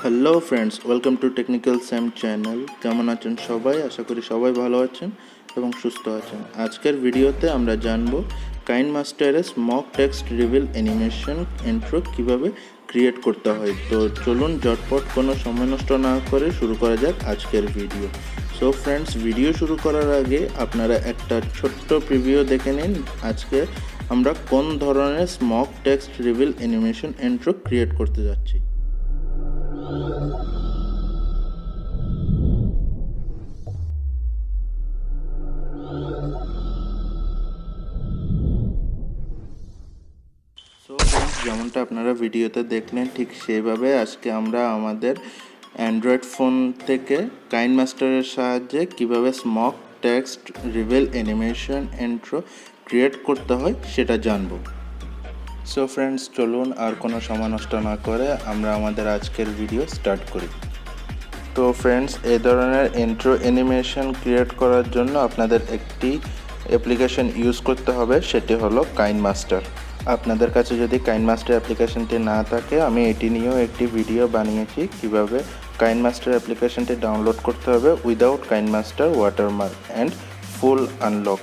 Hello friends, welcome to technical Sam channel. কেমন আছেন সবাই? আশা করি সবাই ভালো আছেন এবং সুস্থ আছেন। আজকের ভিডিওতে আমরা জানব কাইনমাস্টারের smoke text reveal animation intro কীভাবে ক্রিয়েট করতে হয়। তো চলুন ঝটপট কোনো সময় নষ্ট না করে শুরু করা যাক আজকের ভিডিও। সো ফ্রেন্ডস, ভিডিও শুরু করার আগে আপনারা একটা ছোট্ট প্রিভিউ দেখে নিন। আজকে আমরা কোন ধরনের smoke text reveal animation intro create করতে যাচ্ছি। যেমনটা আপনারা ভিডিওতে দেখলেন, ঠিক সেইভাবে আজকে আমরা আমাদের অ্যান্ড্রয়েড ফোন থেকে কাইনমাস্টারের সাহায্যে কিভাবে smoke text reveal animation intro create করতে হয় সেটা জানব। সো ফ্রেন্ডস, চলুন আর কোনো সময় নষ্ট না করে আমরা আমাদের আজকের ভিডিও স্টার্ট করি। তো ফ্রেন্ডস, এই ধরনের ইন্ট্রো অ্যানিমেশন ক্রিয়েট করার জন্য আপনাদের একটি অ্যাপ্লিকেশন ইউজ করতে হবে, সেটি হলো কাইনমাস্টার। আপনাদের কাছে যদি কাইনমাস্টার অ্যাপ্লিকেশনটি না থাকে, আমি এটি নিয়েও একটি ভিডিও বানিয়েছি কিভাবে কাইনমাস্টার অ্যাপ্লিকেশনটি ডাউনলোড করতে হবে without KineMaster watermark and full unlock.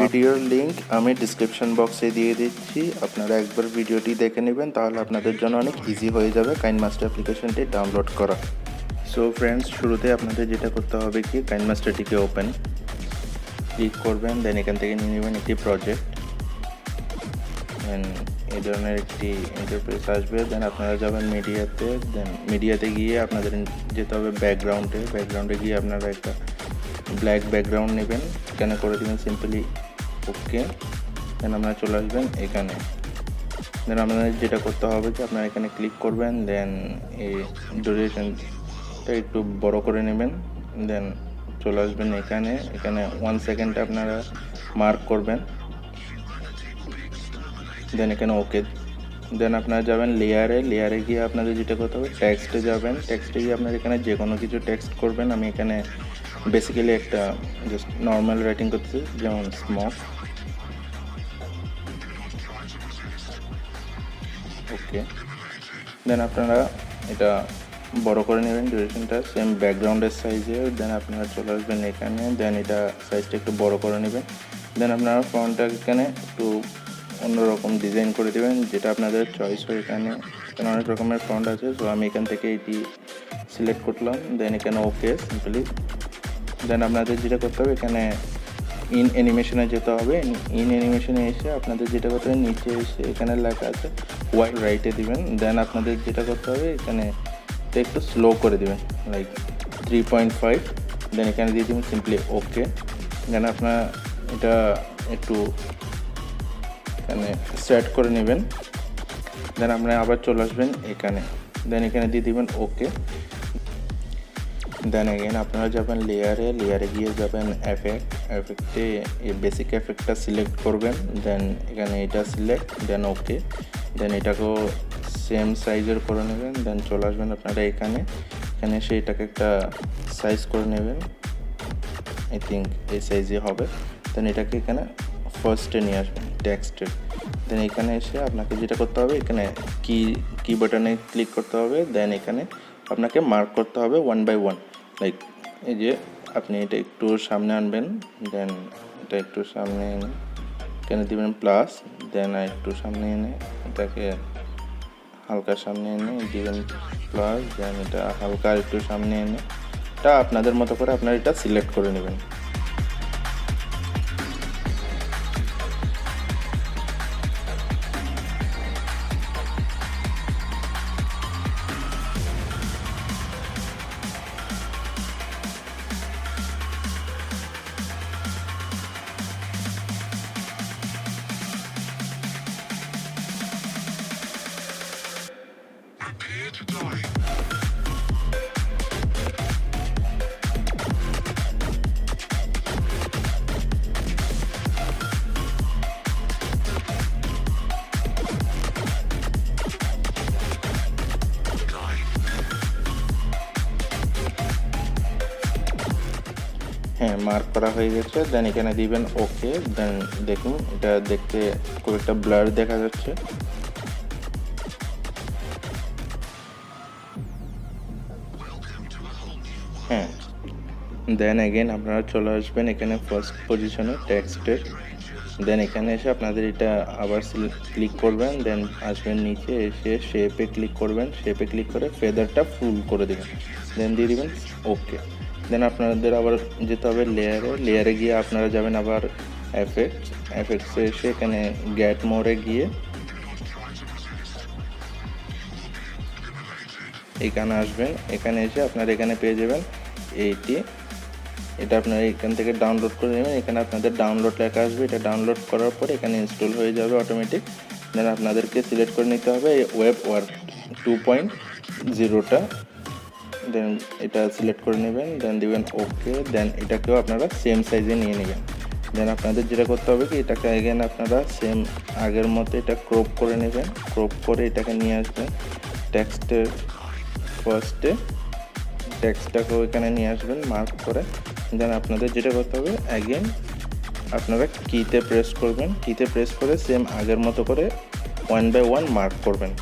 ভিডিওর লিঙ্ক আমি ডিসক্রিপশন বক্সে দিয়ে দিচ্ছি, আপনারা একবার ভিডিওটি দেখে নেবেন, তাহলে আপনাদের জন্য অনেক ইজি হয়ে যাবে কাইনমাস্টার অ্যাপ্লিকেশনটি ডাউনলোড করা। সো ফ্রেন্ডস, শুরুতে আপনাদের যেটা করতে হবে কি, কাইনমাস্টারটিকে ওপেন ক্লিক করবেন, দেন এখান থেকে নিয়ে নেবেন একটি প্রজেক্ট, দেন এই ধরনের একটি ইন্টারফেস আসবে। দেন আপনারা যাবেন মিডিয়াতে, দেন মিডিয়াতে গিয়ে আপনাদের যেতে হবে ব্যাকগ্রাউন্ডে গিয়ে আপনারা একটা ব্ল্যাক ব্যাকগ্রাউন্ড নেবেন, এখানে করে দেবেন সিম্পলি ওকে। দেন আপনারা চলে আসবেন এখানে, দেন আপনাদের যেটা করতে হবে যে আপনারা এখানে ক্লিক করবেন, দেন এই ডিউরেশনটা একটু বড় করে নেবেন, দেন চলে আসবেন এখানে 1 সেকেন্ড আপনারা মার্ক করবেন, দেন এখানে ওকে। দেন আপনারা যাবেন লেয়ারে গিয়ে আপনাদের যেটা করতে হবে টেক্সটে যাবেন, টেক্সটে গিয়ে আপনারা এখানে যে কোনো কিছু টেক্সট করবেন। আমি এখানে বেসিক্যালি একটা জাস্ট নর্মাল রাইটিং করতেছি, যেমন স্মক ওকে। দেন আপনারা এটা বড় করে নেবেন ডিউরেশনটা সেম ব্যাকগ্রাউন্ডের সাইজে। দেন আপনারা চলে আসবেন এখানে, দেন এটা সাইজটা একটু বড় করে নেবেন। দেন আপনারা ফন্টটা এখানে একটু অন্যরকম ডিজাইন করে দেবেন, যেটা আপনাদের চয়েস হয়। এখানে অনেক রকমের ফন্ট আছে, তো আমি এখান থেকে এটি সিলেক্ট করলাম, দেন এখানে ওকে সিম্পলি। দেন আপনাদের যেটা করতে হবে এখানে ইন অ্যানিমেশনে যেতে হবে। ইন অ্যানিমেশনে এসে আপনাদের যেটা করতে হবে নিচে এসে এখানে লেখা আছে ওয়াইড রাইটে দিবেন। দেন আপনাদের যেটা করতে হবে এখানে একটু স্লো করে দিবেন, লাইক 3.5। দেন এখানে দিয়ে দিবেন সিম্পলি ওকে। দেন আপনার এটা একটু এখানে সেট করে নেবেন। দেন আপনারা আবার চলে আসবেন এখানে, দেন এখানে দিয়ে দিবেন ওকে। দেন এগেন আপনারা যাবেন লেয়ারে গিয়ে যাবেন এফেক্টে এই বেসিক এফেক্টটা সিলেক্ট করবেন। দেন এখানে এটা সিলেক্ট, দেন ওকে। দেন এটাকেও সেম সাইজের করে নেবেন। দেন চলে আসবেন আপনারা এখানে এসে এটাকে একটা সাইজ করে নেবেন, আই থিঙ্ক এই সাইজে হবে। দেন এটাকে এখানে ফার্স্টে নিয়ে আসবেন টেক্সটে। দেন এখানে এসে আপনাকে যেটা করতে হবে এখানে কি বাটনে ক্লিক করতে হবে। দেন এখানে আপনাকে মার্ক করতে হবে 1 by 1, লাইক এই যে আপনি এটা একটু সামনে আনবেন, দেন এটা একটু সামনে এনে এখানে দিবেন প্লাস, দেন একটু সামনে এনে এটাকে হালকা সামনে এনে দিবেন প্লাস, দেন এটা হালকা একটু সামনে এনে এটা আপনাদের মতো করে আপনারা এটা সিলেক্ট করে নেবেন। হ্যাঁ, মার্ক করা হয়ে গেছে। দেন এখানে দিবেন ওকে। দেন দেখুন এটা দেখতে খুব একটা ব্লার দেখা যাচ্ছে। দেন এগেন আপনারা চলে আসবেন এখানে ফার্স্ট পজিশনে টেক্সটের, দেন এখানে এসে আপনাদের এটা আবার ক্লিক করবেন, দেন আসবেন নিচে এসে শেপে ক্লিক করবেন, শেপে ক্লিক করে ফেদারটা ফুল করে দেবেন, দেন দিয়ে দিবেন ওকে। দেন আপনাদের আবার যেতে হবে লেয়ারে গিয়ে আপনারা যাবেন আবার এফেক্টসে এসে এখানে গেট মোরে গিয়ে এখানে আসবেন, এখানে এসে আপনারা এখানে পেয়ে যাবেন এটা আপনারা এখান থেকে ডাউনলোড করে নেবেন। এখানে আপনাদের ডাউনলোড লেখা আসবে, এটা ডাউনলোড করার পর এখানে ইনস্টল হয়ে যাবে অটোমেটিক। দেন আপনাদেরকে সিলেক্ট করে নিতে হবে ওয়েব ওয়ার্ক 2.0টা, দেন এটা সিলেক্ট করে নেবেন, দেন দিবেন ওকে। দেন এটাকেও আপনারা সেম সাইজে নিয়ে নেবেন। দেন আপনাদের যেটা করতে হবে কি এটাকে এগেন আপনারা সেম আগের মতো এটা ক্রপ করে নেবেন, ক্রপ করে এটাকে নিয়ে আসবেন টেক্সটের ফার্স্টে, টেক্সটটাকেও এখানে নিয়ে আসবেন মার্ক করে। দেন আপনাদের যেটা করতে হবে অ্যাগেন আপনারা কিতে প্রেস করবেন, কিতে প্রেস করে সেম আগের মতো করে 1 by 1 মার্ক করবেন।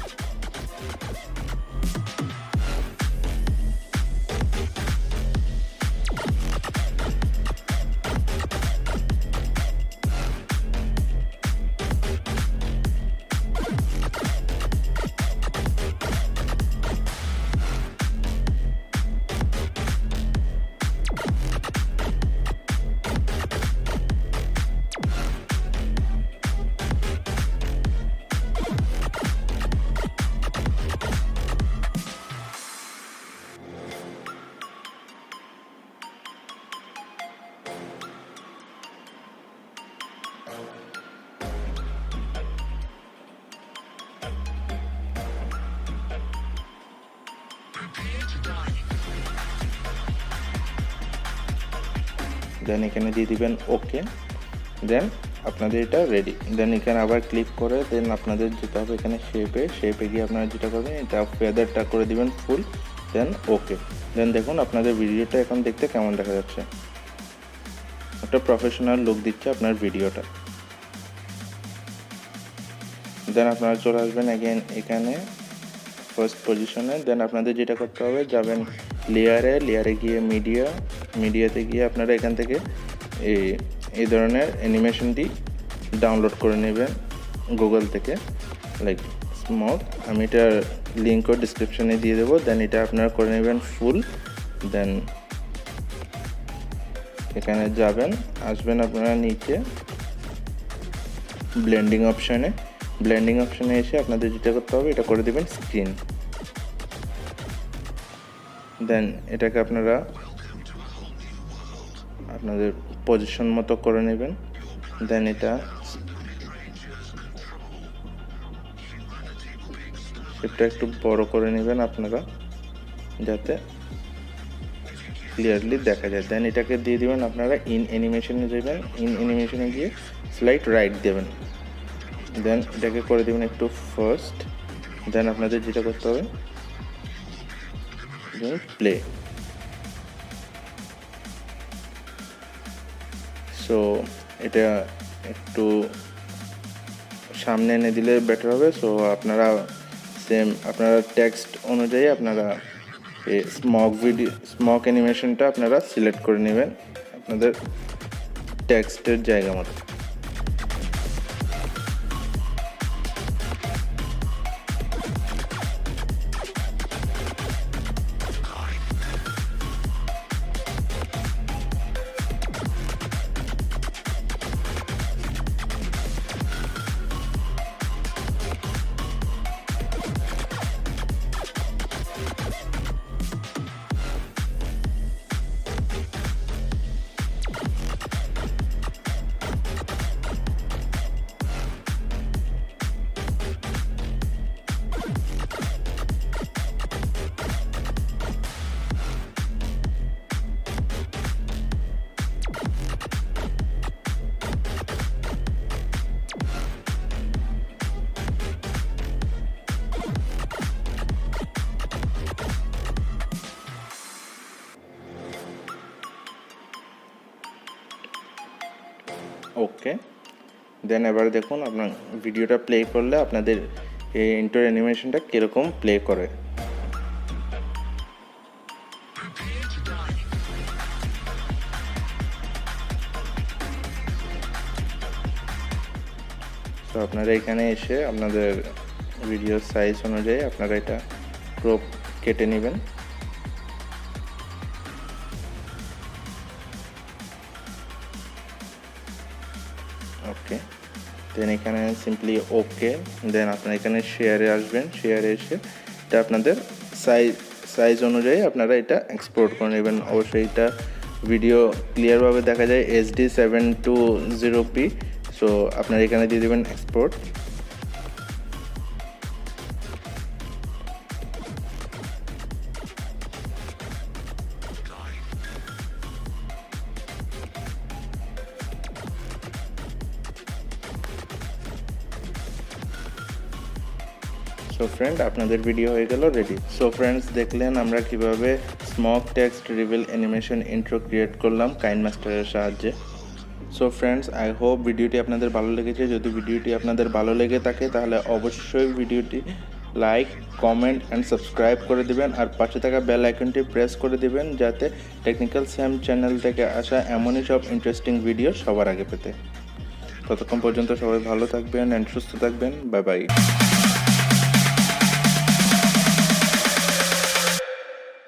দেন এখানে দিয়ে দিবেন ওকে, দেন আপনাদের এটা রেডি। দেন এখানে আবার ক্লিক করে দেন আপনাদের যেতে হবে এখানে শেপে গিয়ে আপনারা যেটা করবেন এটা ফেদারটা করে দিবেন ফুল, দেন ওকে। দেন দেখুন আপনাদের ভিডিওটা এখন দেখতে কেমন দেখা যাচ্ছে, একটা প্রফেশনাল লুক দিচ্ছে আপনার ভিডিওটা। দেন আপনারা চলে আসবেন এগেন এখানে ফার্স্ট পজিশনে। দেন আপনাদের যেটা করতে হবে যাবেন লেয়ারে গিয়ে মিডিয়াতে গিয়ে আপনারা এখান থেকে এই ধরনের অ্যানিমেশনটি ডাউনলোড করে নেবেন গুগল থেকে, লাইক স্মক। আমি এটার লিঙ্কও ডিসক্রিপশনে দিয়ে দেবো। দেন এটা আপনারা করে নেবেন ফুল। দেন এখানে যাবেন, আসবেন আপনারা নিচে ব্লেন্ডিং অপশানে এসে আপনাদের যেটা করতে হবে এটা করে দেবেন স্ক্রিন। দেন এটাকে আপনারা আপনাদের পজিশন মতো করে নেবেন। দেন এটা শেপটা একটু বড় করে নেবেন আপনারা যাতে ক্লিয়ারলি দেখা যায়। দেন এটাকে দিয়ে দিবেন আপনারা ইন অ্যানিমেশনে যাবেন, ইন অ্যানিমেশনে গিয়ে স্লাইড রাইট দেবেন। দেন এটাকে করে দেবেন একটু ফার্স্ট। দেন আপনাদের যেটা করতে হবে প্লে। সো এটা একটু সামনে এনে দিলে বেটার হবে। সো আপনারা আপনারা টেক্সট অনুযায়ী আপনারা এই স্মক অ্যানিমেশনটা আপনারা সিলেক্ট করে নেবেন আপনাদের টেক্সটের জায়গা মতো। ওকে, দেন এবার দেখুন আপনার ভিডিওটা প্লে করলে আপনাদের এই ইন্টার অ্যানিমেশনটা কীরকম প্লে করে। আপনারা এখানে এসে আপনাদের ভিডিও সাইজ অনুযায়ী আপনারা এটা ক্রপ কেটে নেবেন। ওকে, দেন এখানে সিম্পলি ওকে, দেন আপনারা এখানে শেয়ারে আসবেন। শেয়ারে এসে এটা আপনাদের সাইজ অনুযায়ী আপনারা এটা এক্সপোর্ট করে নেবেন। অবশ্যই এটা ভিডিও ক্লিয়ারভাবে দেখা যায় HD 720p। সো আপনারা এখানে দিয়ে দেবেন এক্সপোর্ট। সো ফ্রেন্ড, আপনাদের ভিডিও হয়ে গেল রেডি। সো ফ্রেন্ডস, দেখলেন আমরা কিভাবে smoke text reveal animation intro create করলাম কাইনমাস্টারের সাহায্যে। সো ফ্রেন্ডস, আই হোপ ভিডিওটি আপনাদের ভালো লেগেছে। যদি ভিডিওটি আপনাদের ভালো লেগে থাকে তাহলে অবশ্যই ভিডিওটি লাইক, কমেন্ট অ্যান্ড সাবস্ক্রাইব করে দিবেন, আর পাশে থাকা বেল আইকনটি প্রেস করে দিবেন যাতে টেকনিক্যাল স্যাম চ্যানেল থেকে আসা এমনই সব ইন্টারেস্টিং ভিডিও সবার আগে পেতে। ততক্ষণ পর্যন্ত সবাই ভালো থাকবেন অ্যান্ড সুস্থ থাকবেন। Bye bye.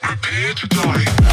Prepare to die.